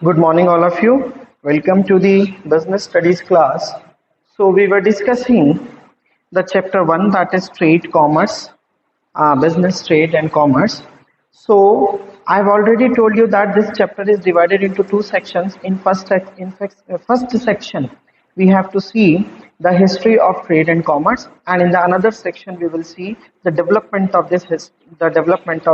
Good morning, all of you. Welcome to the business studies class. So, we were discussing the chapter 1, that is trade, commerce, business, trade, and commerce. So, I've already told you that this chapter is divided into two sections. First section, we have to see the history of trade and commerce, and in the another section, we will see the development of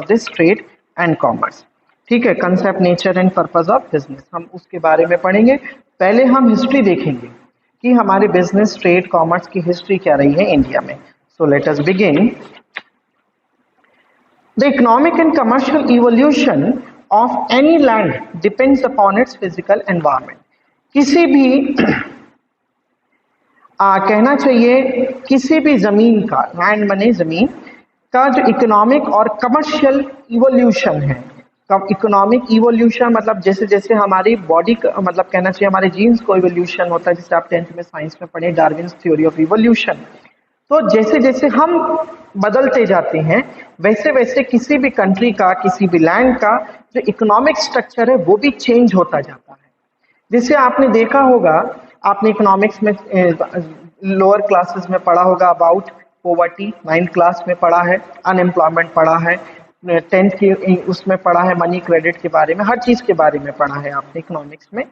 this trade and commerce. ठीक है, concept, nature and purpose of business, हम उसके बारे में पढ़ेंगे। पहले हम history देखेंगे कि हमारे बिजनेस, ट्रेड, कॉमर्स की हिस्ट्री क्या रही है इंडिया में। So let us begin. The economic and commercial evolution of any land depends upon its physical environment. किसी भी कहना चाहिए किसी भी जमीन का, लैंड माने जमीन का, जो इकोनॉमिक और कमर्शियल इवोल्यूशन है। इकोनॉमिक इवोल्यूशन मतलब जैसे जैसे हमारी बॉडी मतलब कहना चाहिए हमारे जीन्स को इवोल्यूशन होता है, जैसे आप 10th में साइंस में पढ़े डार्विन्स थ्योरी ऑफ इवोल्यूशन। तो जैसे जैसे हम बदलते जाते हैं वैसे वैसे किसी भी कंट्री का, किसी भी लैंड का जो इकोनॉमिक स्ट्रक्चर है वो भी चेंज होता जाता है। जैसे आपने देखा होगा, आपने इकोनॉमिक्स में लोअर क्लासेस में पढ़ा होगा अबाउट पॉवर्टी, 9th क्लास में पढ़ा है, अनएम्प्लॉयमेंट पढ़ा है, 10th की उसमें पढ़ा है, मनी क्रेडिट के बारे में, हर चीज के बारे में पढ़ा है आपने इकोनॉमिक्स में।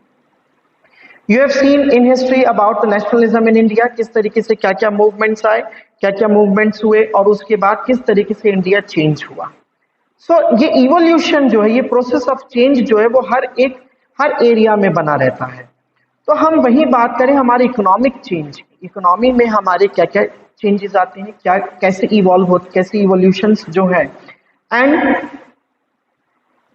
You have seen in history about the nationalism in India, किस तरीके से क्या क्या मूवमेंट्स आए, क्या क्या मूवमेंट्स हुए और उसके बाद किस तरीके से इंडिया चेंज हुआ। सो ये इवोल्यूशन जो है, ये प्रोसेस ऑफ चेंज जो है वो हर एरिया में बना रहता है। तो हम वही बात करें हमारे इकोनॉमिक चेंज, इकोनॉमी में हमारे क्या क्या चेंजेस आते हैं, क्या कैसे इवॉल्व होते, कैसे इवोल्यूशंस जो है। एंड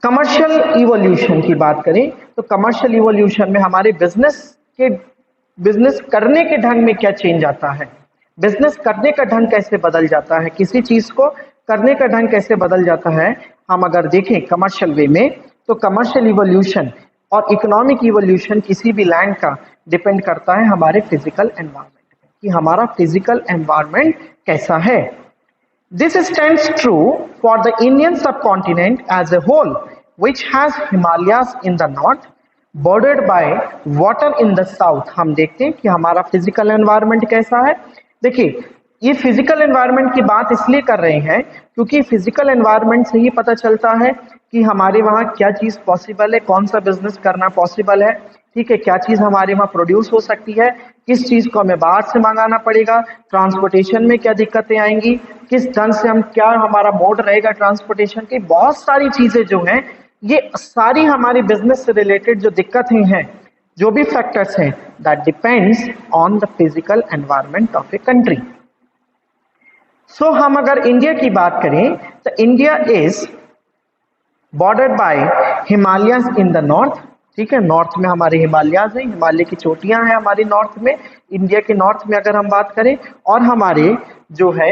कमर्शियल इवोल्यूशन की बात करें तो कमर्शियल इवोल्यूशन में हमारे बिजनेस करने के ढंग में क्या चेंज आता है, बिजनेस करने का ढंग कैसे बदल जाता है, किसी चीज को करने का ढंग कैसे बदल जाता है। हम अगर देखें कमर्शियल वे में तो कमर्शियल इवोल्यूशन और इकोनॉमिक इवोल्यूशन किसी भी लैंड का डिपेंड करता है हमारे फिजिकल एनवायरनमेंट पे, कि हमारा फिजिकल एनवायरनमेंट कैसा है। This stands true for the Indian subcontinent as a whole, which has Himalayas in the north, bordered by water in the south। हम देखते हैं कि हमारा फिजिकल एनवायरनमेंट कैसा है। देखिए, ये फिजिकल एनवायरनमेंट की बात इसलिए कर रहे हैं क्योंकि फिजिकल एनवायरनमेंट से ही पता चलता है कि हमारे वहाँ क्या चीज पॉसिबल है, कौन सा बिजनेस करना पॉसिबल है, ठीक है, क्या चीज हमारे वहाँ प्रोड्यूस हो सकती है, किस चीज को हमें बाहर से मंगाना पड़ेगा, ट्रांसपोर्टेशन में क्या दिक्कतें आएंगी, किस ढंग से हम क्या हमारा मोड रहेगा ट्रांसपोर्टेशन की, बहुत सारी चीजें जो हैं ये सारी हमारे बिजनेस से रिलेटेड जो दिक्कतें हैं, जो भी फैक्टर्स हैं, that depends on the physical environment of a country. So हम अगर इंडिया की बात करें तो India is bordered by Himalayas in the north, ठीक है, नॉर्थ में हमारे हिमालयाज हैं, हिमालय की चोटियां हैं हमारे नॉर्थ में, इंडिया के नॉर्थ में अगर हम बात करें। और हमारे जो है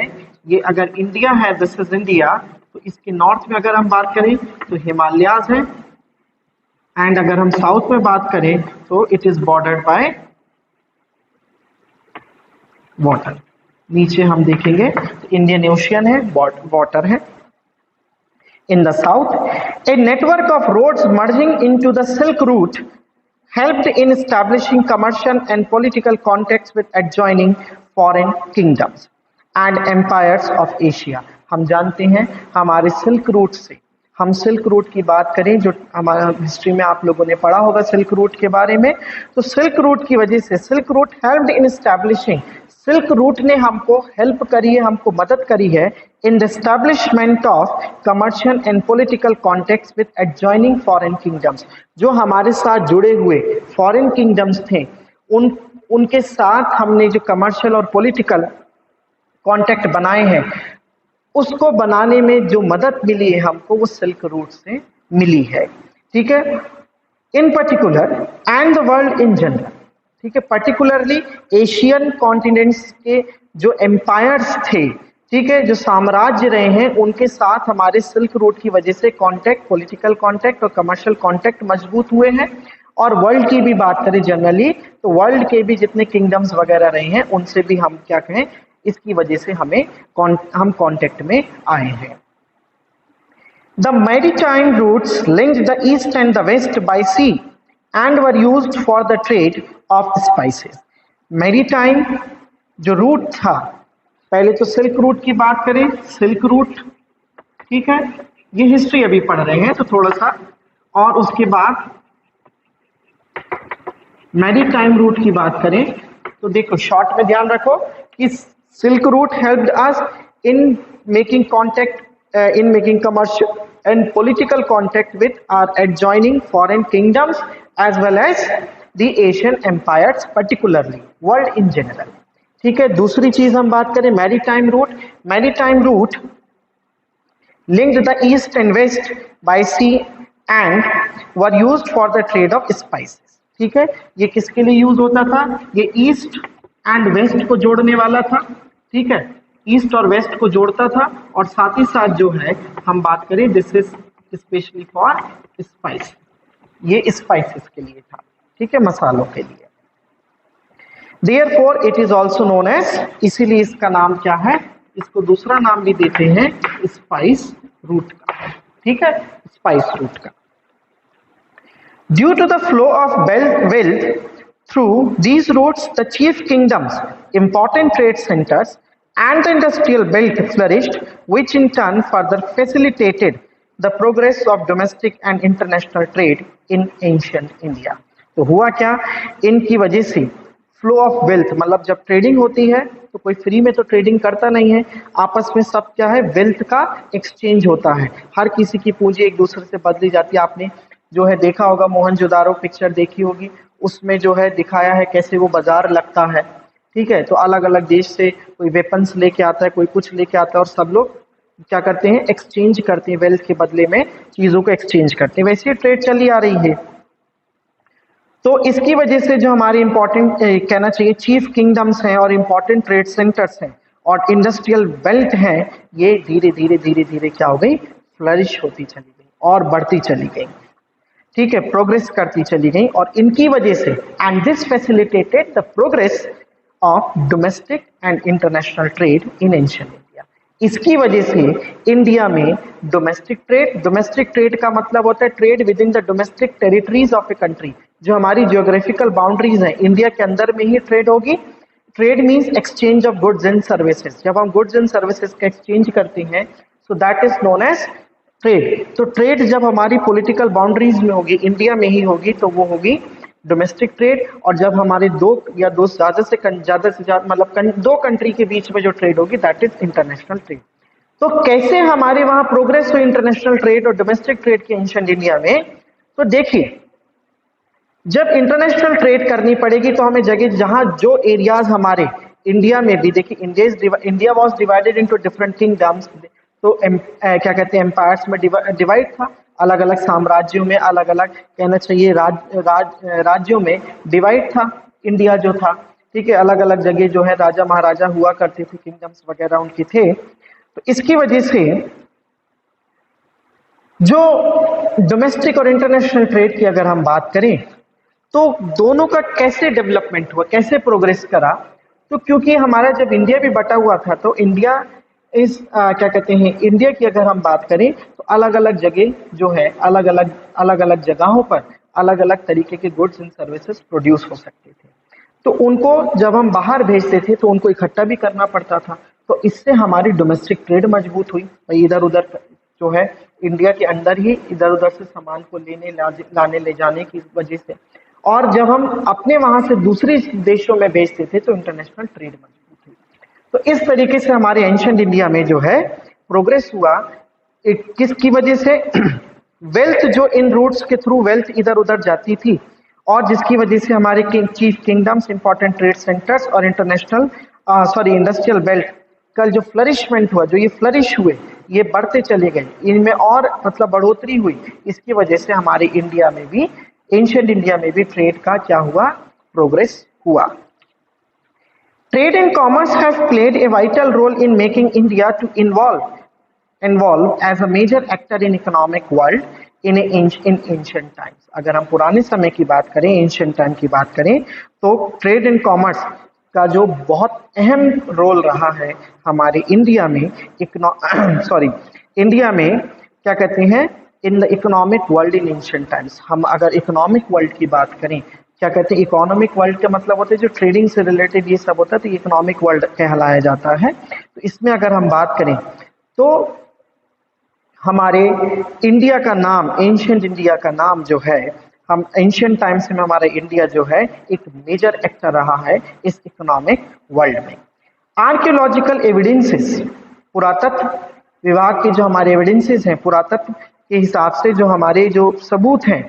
ये अगर इंडिया है, दिस इज इंडिया, तो इसके नॉर्थ में अगर हम बात करें तो हिमालयाज हैं। एंड अगर हम साउथ में बात करें तो it is bordered by water. नीचे हम देखेंगे तो इंडियन ओशियन है, वाटर है। In the south, a network of roads merging into the Silk Route helped in establishing commercial and political contacts with adjoining foreign kingdoms and empires of Asia। हम जानते हैं हमारे सिल्क रूट से, हम silk route की बात करें जो हमारा हिस्ट्री में आप लोगों ने पढ़ा होगा सिल्क रूट के बारे में, तो सिल्क रूट की वजह से सिल्क रूट हेल्प्ड इन एस्टैब्लिशिंग, सिल्क रूट ने हमको हेल्प करी है, हमको मदद करी है in the establishment of commercial and political contacts with adjoining foreign kingdoms. जो हमारे साथ जुड़े हुए फॉरेन किंगडम्स थे उनके साथ हमने जो कमर्शियल और पॉलिटिकल कॉन्टेक्ट बनाए हैं, उसको बनाने में जो मदद मिली है हमको वो सिल्क रूट से मिली है, ठीक है। इन particular and the world in general, ठीक है, पर्टिकुलरली एशियन कॉन्टिनेंट्स के जो एम्पायर्स थे, ठीक है, जो साम्राज्य रहे हैं, उनके साथ हमारे सिल्क रूट की वजह से कॉन्टेक्ट, पॉलिटिकल कॉन्टेक्ट और कमर्शियल कॉन्टेक्ट मजबूत हुए हैं। और वर्ल्ड की भी बात करें जनरली तो वर्ल्ड के भी जितने किंगडम्स वगैरह रहे हैं उनसे भी हम क्या कहें, इसकी वजह से हम कांटेक्ट में आए हैं। The maritime routes linked the east and the west by sea and were used for the trade of spices. Maritime जो रूट था, पहले तो सिल्क रूट की बात करें, सिल्क रूट, ठीक है, ये हिस्ट्री अभी पढ़ रहे हैं तो थोड़ा सा, और उसके बाद मैरीटाइम रूट की बात करें तो देखो शॉर्ट में ध्यान रखो कि silk route helped us in making contact in making commercial and political contact with our adjoining foreign kingdoms as well as the Asian empires particularly world in general. ठीक है, दूसरी चीज हम बात करें maritime route. Maritime route linked the east and west by sea and were used for the trade of spices. ठीक है, ये किसके लिए यूज होता था? ये ईस्ट एंड वेस्ट को जोड़ने वाला था. ठीक है, ईस्ट और वेस्ट को जोड़ता था, और साथ ही साथ जो है हम बात करें this is specially for spice, ये स्पाइसेस के लिए था. ठीक है, मसालों के लिए. Therefore it is also known as, इसीलिए इसका नाम क्या है, इसको दूसरा नाम भी देते हैं स्पाइस रूट का. ठीक है, स्पाइस रूट का. Due to the flow of wealth through these routes, the chief kingdoms, important trade centers, and the industrial belt flourished, which in turn further facilitated the progress of domestic and international trade in ancient India. तो हुआ क्या, इनकी वजह से flow of wealth, मतलब जब trading होती है तो कोई फ्री में तो ट्रेडिंग करता नहीं है, आपस में सब क्या है, वेल्थ का एक्सचेंज होता है, हर किसी की पूंजी एक दूसरे से बदली जाती है. आपने जो है देखा होगा, मोहनजोदारो पिक्चर देखी होगी, उसमें जो है दिखाया है कैसे वो बाजार लगता है. ठीक है, तो अलग अलग देश से कोई वेपन्स लेके आता है, कोई कुछ लेके आता है, और सब लोग क्या करते हैं, एक्सचेंज करते हैं, वेल्थ के बदले में चीजों को एक्सचेंज करते हैं. वैसे ट्रेड चली आ रही है. तो इसकी वजह से जो हमारे इंपॉर्टेंट कहना चाहिए चीफ किंगडम्स हैं और इंपॉर्टेंट ट्रेड सेंटर्स हैं और इंडस्ट्रियल बेल्ट हैं, ये धीरे धीरे धीरे धीरे क्या हो गई, फ्लरिश होती चली गई और बढ़ती चली गई. ठीक है, प्रोग्रेस करती चली गई, और इनकी वजह से and this facilitated the progress of domestic and international trade in ancient India. इसकी वजह से इंडिया में डोमेस्टिक ट्रेड का मतलब होता है trade within the domestic territories of a country. जो हमारी जियोग्राफिकल बाउंड्रीज हैं, इंडिया के अंदर में ही ट्रेड होगी. Trade means exchange of goods and services. जब हम गुड्स एंड सर्विसेज का एक्सचेंज करते हैं so that is known as trade. तो ट्रेड जब हमारी पॉलिटिकल बाउंड्रीज में होगी, इंडिया में ही होगी, तो वो होगी डोमेस्टिक ट्रेड. और जब हमारे दो ज्यादा से ज्यादा मतलब दो कंट्री के बीच में जो ट्रेड होगी दैट इज इंटरनेशनल ट्रेड. तो कैसे हमारे वहां प्रोग्रेस हुई इंटरनेशनल ट्रेड और डोमेस्टिक ट्रेड के एंशिएंट इंडिया में? तो देखिए, जब इंटरनेशनल ट्रेड करनी पड़ेगी तो हमें जगह जहां जो एरियाज हमारे इंडिया में भी, देखिए India was divided into different kingdoms. तो क्या कहते हैं, एम्पायर्स में डिवाइड था, अलग अलग साम्राज्यों में, अलग अलग कहना चाहिए राज्यों में डिवाइड था इंडिया जो था. ठीक है, अलग अलग जगह जो है राजा महाराजा हुआ करते थे, किंगडम्स वगैरह उनके थे. तो इसकी वजह से जो डोमेस्टिक और इंटरनेशनल ट्रेड की अगर हम बात करें तो दोनों का कैसे डेवलपमेंट हुआ, कैसे प्रोग्रेस करा? तो क्योंकि हमारा जब इंडिया भी बटा हुआ था तो इंडिया इस क्या कहते हैं, इंडिया की अगर हम बात करें तो अलग अलग जगह जो है, अलग अलग जगहों पर अलग अलग तरीके के गुड्स एंड सर्विसेज प्रोड्यूस हो सकते थे. तो उनको जब हम बाहर भेजते थे तो उनको इकट्ठा भी करना पड़ता था. तो इससे हमारी डोमेस्टिक ट्रेड मजबूत हुई. भाई इधर उधर जो है इंडिया के अंदर ही इधर उधर से सामान को लाने ले जाने की वजह से, और जब हम अपने वहां से दूसरे देशों में भेजते थे तो इंटरनेशनल ट्रेड मजबूत हुई. तो इस तरीके से हमारे एंशिएंट इंडिया में जो है प्रोग्रेस हुआ. किसकी वजह से? वेल्थ जो इन रूट्स के थ्रू वेल्थ इधर उधर जाती थी, और जिसकी वजह से हमारे chief kingdoms, important trade centres और इंडस्ट्रियल बेल्ट कल जो फ्लरिशमेंट हुआ, जो ये फ्लरिश हुए, ये बढ़ते चले गए, इनमें और मतलब बढ़ोतरी हुई. इसकी वजह से हमारे इंडिया में भी, एंशिएंट इंडिया में भी ट्रेड का क्या हुआ, प्रोग्रेस हुआ. Trade and commerce have played a vital role in making India to involve as a major actor in economic world in ancient times. अगर हम पुराने समय की बात करें, एंशिएंट टाइम की बात करें, तो ट्रेड एंड कॉमर्स का जो बहुत अहम रोल रहा है हमारे इंडिया में, इंडिया में क्या कहते हैं, in the economic world in ancient times. हम अगर इकोनॉमिक वर्ल्ड की बात करें, क्या कहते हैं इकोनॉमिक वर्ल्ड का मतलब होता है जो ट्रेडिंग से रिलेटेड ये सब होता है, तो इकोनॉमिक वर्ल्ड कहलाया जाता है। तो इसमें अगर हम बात करें तो हमारे इंडिया का नाम, एंशिएंट इंडिया का नाम जो है, हम एंशिएंट टाइम्स में हमारा इंडिया जो है एक मेजर एक्टर रहा है इस इकोनॉमिक वर्ल्ड में। आर्कियोलॉजिकल एविडेंसेस, पुरातत्व विभाग के जो हमारे एविडेंसेस हैं, पुरातत्व के हिसाब से जो हमारे जो सबूत हैं,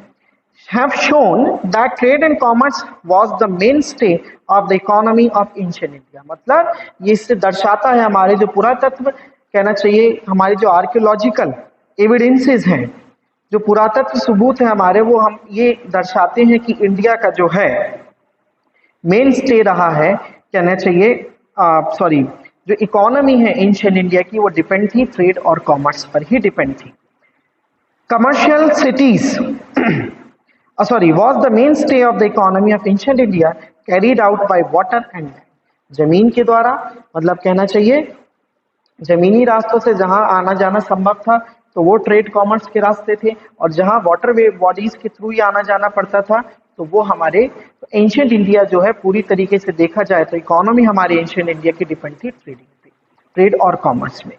have shown that trade and commerce was the mainstay of the economy of ancient India। मतलब ये इससे दर्शाता है, हमारे जो पुरातत्व कहना चाहिए, हमारे जो आर्कियोलॉजिकल एविडेंसेस हैं, जो पुरातत्व सबूत है हमारे, वो हम ये दर्शाते हैं कि इंडिया का जो है मेन स्टे रहा है, कहना चाहिए सॉरी, जो इकोनॉमी है एंशिएंट इंडिया की वो डिपेंड थी ट्रेड और कॉमर्स पर ही डिपेंड थी। Commercial cities sorry, was the mainstay of the economy of ancient India, carried out by water and land। जमीन के द्वारा, मतलब कहना चाहिए जमीनी रास्तों से जहां आना जाना संभव था तो वो ट्रेड कॉमर्स के रास्ते थे, और जहां वाटर वे बॉडीज के थ्रू ही आना जाना पड़ता था तो वो हमारे एंशिएंट इंडिया जो है पूरी तरीके से देखा जाए तो इकोनॉमी हमारे एंशिएंट इंडिया की डिपेंड थी ट्रेडिंग पे, ट्रेड और कॉमर्स में।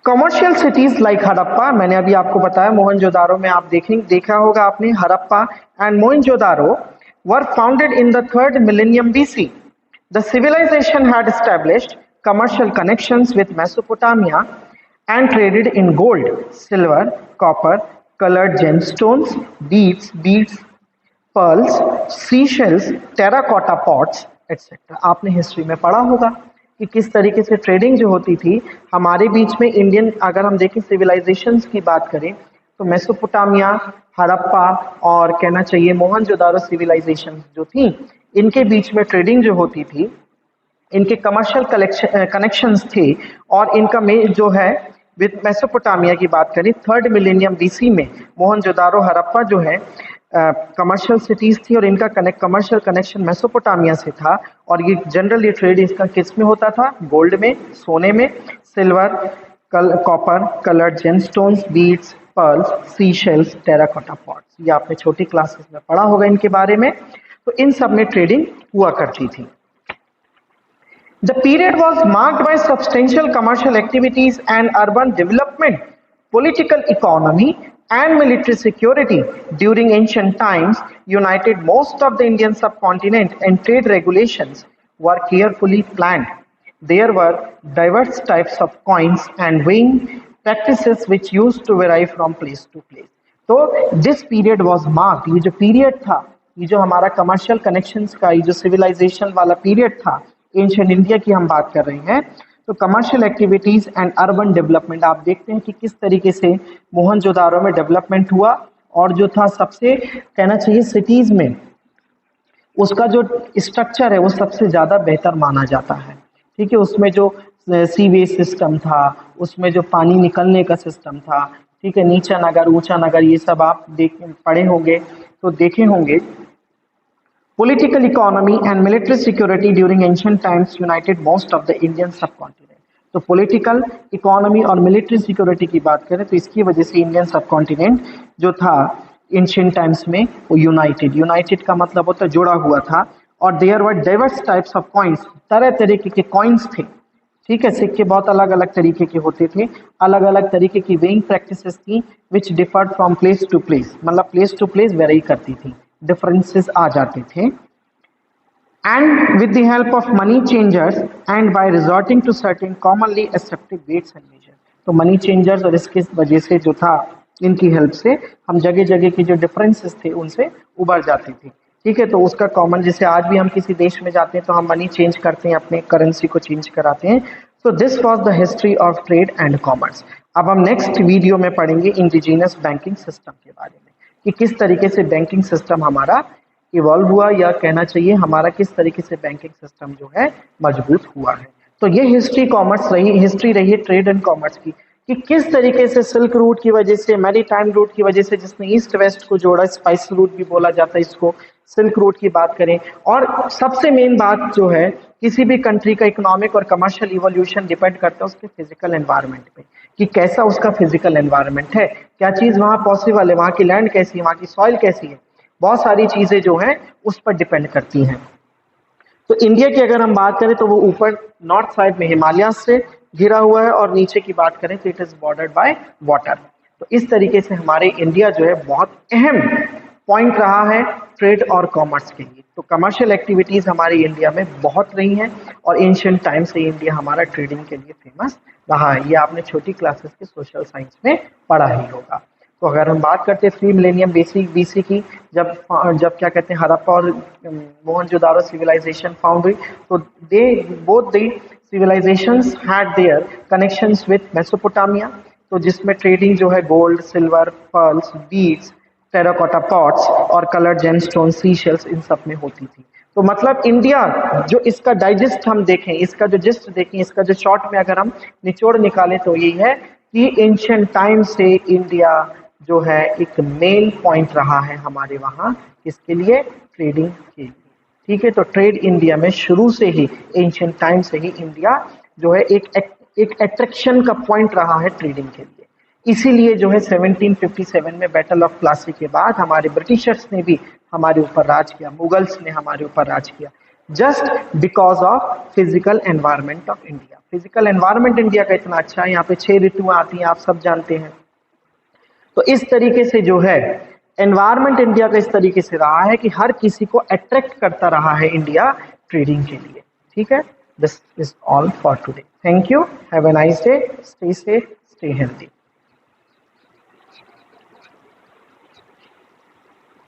कमर्शियल सिटीज लाइक हड़प्पा, मैंने अभी आपको बताया मोहनजोदारो में आप देखा होगा आपने, Harappa and Mohenjodaro were founded in the 3rd millennium BC। The civilization had established commercial connections with Mesopotamia and traded in gold, silver, copper, colored gemstones, beads, pearls, seashells, terracotta pots, etc। आपने हिस्ट्री में पढ़ा होगा कि किस तरीके से trading जो होती थी हमारे बीच में इंडियन, अगर हम देखें सिविलाइजेशंस की बात करें तो मेसोपोटामिया, हड़प्पा और कहना चाहिए मोहनजोदारो सिविलाइजेशन जो थी, इनके बीच में ट्रेडिंग जो होती थी, इनके कमर्शियल कनेक्शंस थे, और इनका में जो है विद मेसोपोटामिया की बात करें 3rd millennium BC में मोहनजोदारो हड़प्पा जो है कमर्शियल सिटीज थी, और इनका कमर्शियल कनेक्शन मेसोपोटामिया से था। और ये जनरल ये ट्रेड इसका किस में होता था, गोल्ड में, सोने में, silver, copper, coloured gemstones, beads, pearls, sea shells, terracotta pots. ये आपने छोटी क्लासेस में पढ़ा होगा इनके बारे में। तो इन सब में ट्रेडिंग हुआ करती थी। The period was marked by substantial commercial activities and urban development, political economy and military security during ancient times united most of the Indian subcontinent, and trade regulations were carefully planned. There were diverse types of coins and weighing practices which used to vary from place to place। तो this period was marked, ये जो period था, ये जो हमारा commercial connections का ये जो civilization वाला period था एंशिएंट इंडिया की हम बात कर रहे हैं, तो commercial activities and urban development आप देखते हैं कि किस तरीके से मोहनजोदारो में डेवलपमेंट हुआ, और जो था सबसे कहना चाहिए सिटीज में उसका जो स्ट्रक्चर है वो सबसे ज्यादा बेहतर माना जाता है। ठीक है, उसमें जो सीवेज सिस्टम था, उसमें जो पानी निकलने का सिस्टम था, ठीक है, नीचा नगर ऊंचा नगर, ये सब आप पढ़े होंगे तो देखे होंगे। Political economy and military security during ancient times united most of the Indian subcontinent। तो political economy और military security की बात करें तो इसकी वजह से इंडियन सबकॉन्टिनेंट जो था ancient times में वो यूनाइटेड का मतलब होता है जुड़ा हुआ था। और there were diverse types of coins, तरह तरीके के कॉइन्स थे। ठीक है, सिक्के बहुत अलग अलग तरीके के होते थे, अलग अलग तरीके की वेइंग प्रैक्टिसेस थी which differed from place to place, मतलब प्लेस टू प्लेस वेरी करती थी, डिफरेंसेस आ जाते थे। And with the help of money changers and by resorting to certain commonly accepted weights and measure. तो मनी चेंजर्स और इसकी वजह से जो था, इनकी हेल्प से हम जगह जगह की जो डिफरेंसेस थे उनसे उबर जाती थी। ठीक है, तो उसका कॉमन, जैसे आज भी हम किसी देश में जाते हैं तो हम मनी चेंज करते हैं, अपने करेंसी को चेंज कराते हैं। So this was the history of trade and commerce. अब हम नेक्स्ट वीडियो में पढ़ेंगे इंडिजिनस बैंकिंग सिस्टम के बारे में, कि किस तरीके से बैंकिंग सिस्टम हमारा इवॉल्व हुआ, या कहना चाहिए हमारा किस तरीके से बैंकिंग सिस्टम जो है मजबूत हुआ है। तो ये हिस्ट्री रही है ट्रेड एंड कॉमर्स की, कि किस तरीके से सिल्क रूट की वजह से, मैरीटाइम रूट की वजह से, जिसने ईस्ट वेस्ट को जोड़ा, स्पाइस रूट भी बोला जाता है इसको, सिल्क रूट की बात करें। और सबसे मेन बात जो है, किसी भी कंट्री का इकोनॉमिक और कमर्शियल इवोल्यूशन डिपेंड करता है उसके फिजिकल एनवायरनमेंट पे, कि कैसा उसका फिजिकल एनवायरनमेंट है, क्या चीज वहाँ पॉसिबल है, वहाँ की लैंड कैसी है, वहाँ की सॉइल कैसी है, बहुत सारी चीजें जो हैं उस पर डिपेंड करती हैं। तो इंडिया की अगर हम बात करें तो वो ऊपर नॉर्थ साइड में हिमालय से घिरा हुआ है और नीचे की बात करें तो it is bordered by water. तो इस तरीके से हमारे इंडिया जो है बहुत अहम पॉइंट रहा है ट्रेड और कॉमर्स के लिए। तो कमर्शियल एक्टिविटीज हमारी इंडिया में बहुत रही हैं और एंशिएंट टाइम से इंडिया हमारा ट्रेडिंग के लिए फेमस रहा है। ये आपने छोटी क्लासेस के सोशल साइंस में पढ़ा ही होगा। तो अगर हम बात करते हैं 3 मिलेनियम बीसी की, जब जब क्या कहते हैं हड़प्पा और मोहनजोदारो सिविलाइजेशन फाउंड हुई, तो they both the civilizations had their connections with Mesopotamia, तो जिसमें ट्रेडिंग जो है gold, silver, pearls, beads, terracotta pots और कलर्ड जेमस्टोन, सी शेल्स, इन सब में होती थी। तो मतलब इंडिया जो इसका डाइजेस्ट हम देखें, इसका जो जिस्ट देखें, इसका जो शॉर्ट में अगर हम निचोड़ निकालें तो यही है कि एंशिएंट टाइम से इंडिया जो है एक मेन पॉइंट रहा है हमारे वहाँ, इसके लिए ट्रेडिंग के लिए। ठीक है, तो ट्रेड इंडिया में शुरू से ही एंशिएंट टाइम से ही इंडिया जो है एक अट्रैक्शन का पॉइंट रहा है ट्रेडिंग के लिए। इसीलिए जो है 1757 में बैटल ऑफ प्लासी के बाद हमारे ब्रिटिशर्स ने भी हमारे ऊपर राज किया, मुगल्स ने हमारे ऊपर राज किया, just because of physical environment of India. Physical environment India का इतना अच्छा है, यहाँ पे 6 ऋतुएं आती हैं, आप सब जानते हैं। तो इस तरीके से जो है एनवायरनमेंट इंडिया का इस तरीके से रहा है कि हर किसी को अट्रैक्ट करता रहा है इंडिया ट्रेडिंग के लिए। ठीक है, this is all for today. Thank you, have a nice day, stay safe, stay healthy.